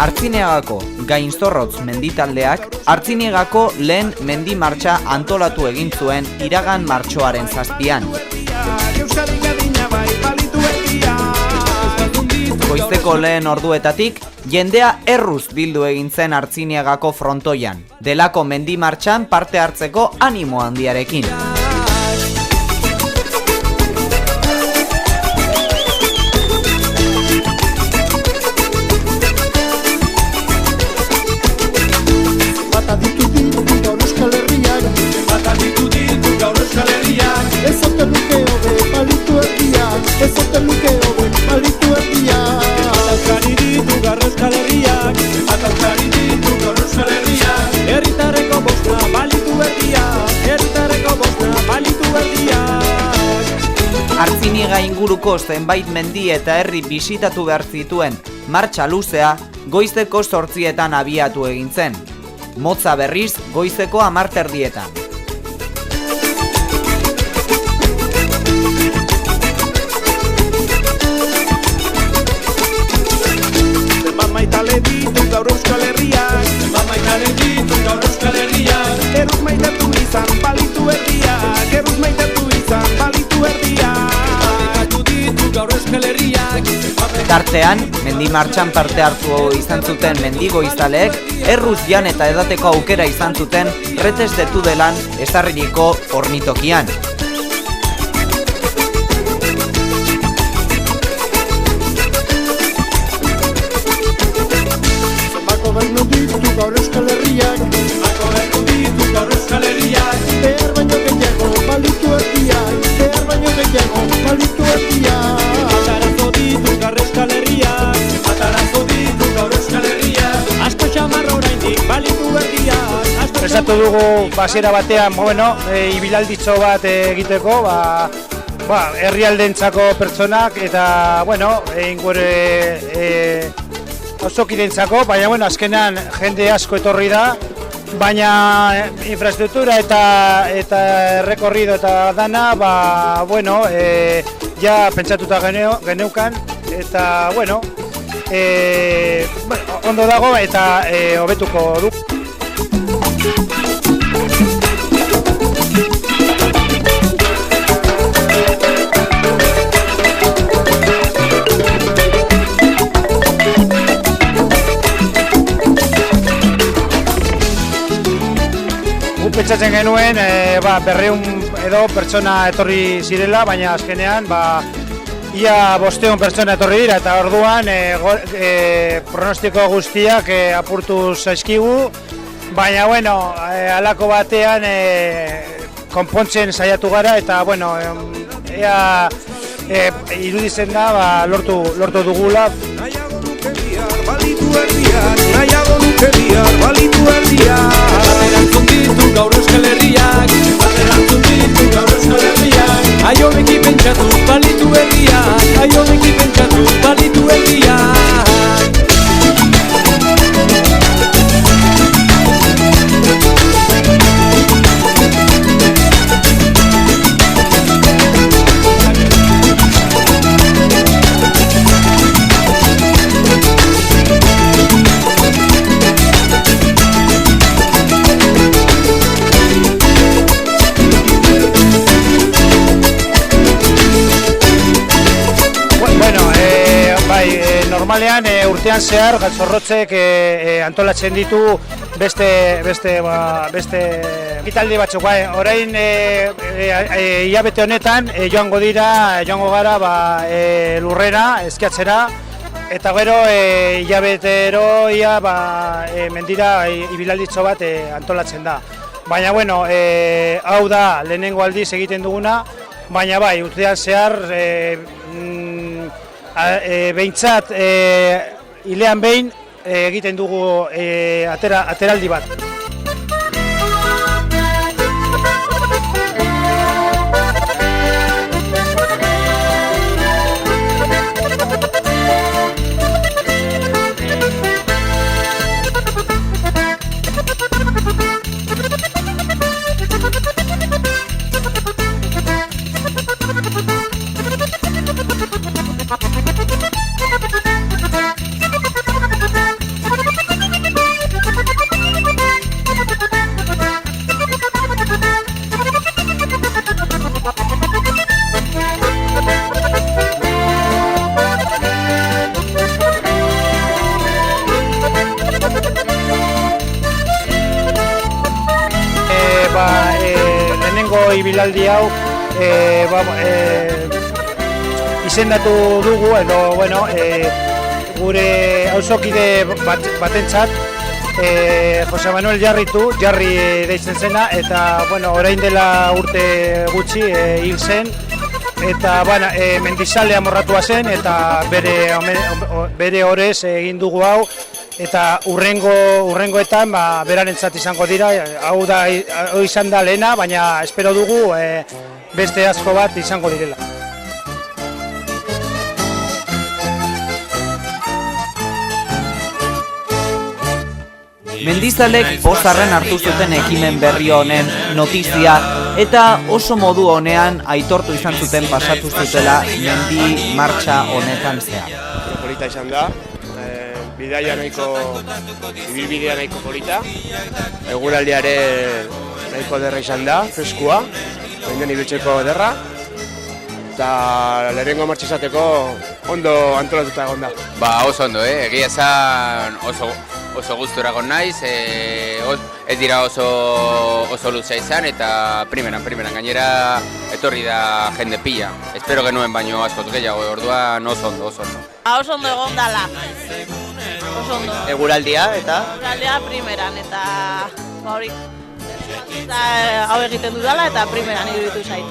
Artziniegako Gainzorrotz menditaldeak Artziniegako lehen mendi martxa antolatu egin zuen iragan martxoaren 7an. Goizeko lehen orduetatik, jendea erruz bildu egin zen Artziniegako frontoian, delako mendi martxan parte hartzeko animo handiarekin. Artziniega inguruko zenbait mendi eta herri bisitatu behar zituen martxa luzea goizeko 8etan abiatu egin zen. Motza berriz goizeko 10:30. Tartean, mendi martxan parte hartu izan zuten mendigoizaleek, erruz jan eta edateko aukera izan zuten Retes de Tudelan ezarriliko ornitokian. Prestatu dugu basiera batean, ibilalditxo bat egiteko, herrialdentzako pertsonak eta, osokidentzako, baina, azkenan jende asko etorri da, baina infrastruktura eta errekorrido eta dana, ja pentsatuta geneukan, eta, ondo dago eta hobetuko du. Pentsatzen genuen, 200 edo pertsona etorri zirela, baina azkenean, ia 500 pertsona etorri dira, eta orduan pronostiko guztiak apurtu zaizkigu, baina, halako batean konpontzen saiatu gara, eta, ea iruditzen da, lortu dugula. Nahiago nuke bihar balitu erdiak Baterantzun ditu gaur Euskal Herriak Baterantzun ditu gaur Euskal Herriak Aio beki pentsatu balitu erdiak Aio beki pentsatu balitu erdiak Normalean urtean zehar Galtzorrotzek antolatzen ditu beste ekitaldi batzuk. Orain hilabete honetan joango gara lurrera eskiatzera eta gero hilabetero mendira ibilaldizo bat antolatzen da. Baina hau da lehenengo aldiz egiten duguna, baina urtean zehar behintzat hilean behin egiten dugu ateraldi bat. ibilaldi hau izendatu dugu, edo, bueno, gure auzokide batentzat, Jose Manuel Jarri deitzen zena, eta, bueno, orain dela urte gutxi hil zen, eta, bueno, mendizalea morratua zen, eta bere horrez egin dugu hau, eta urrengoetan berarentzat izango dira, hau izan da lehena, baina espero dugu beste asko bat izango direla. Mendizalek pozarren hartu zuten ekimen berri honen notizia eta oso modu honean aitortu izan zuten pasatu zutela mendi martxa honetan zehar. Polita izan da, ibilbidea nahiko polita, eguraldiare nahiko derra izan da, freskua, oinden ibiltzeko derra, eta lehenengo martxa izateko ondo antolatuta egon da. Oso ondo, egia esan oso gustura egon naiz, ez dira oso luzea izan eta primeran gainera etorri da jende pila. Espero genuen baino askot gehiago, orduan oso ondo. Oso ondo egon dala, oso ondo. Eguraldia eta? Eguraldia primeran eta horik. Hau egiten dudala eta primeran iruditu zait.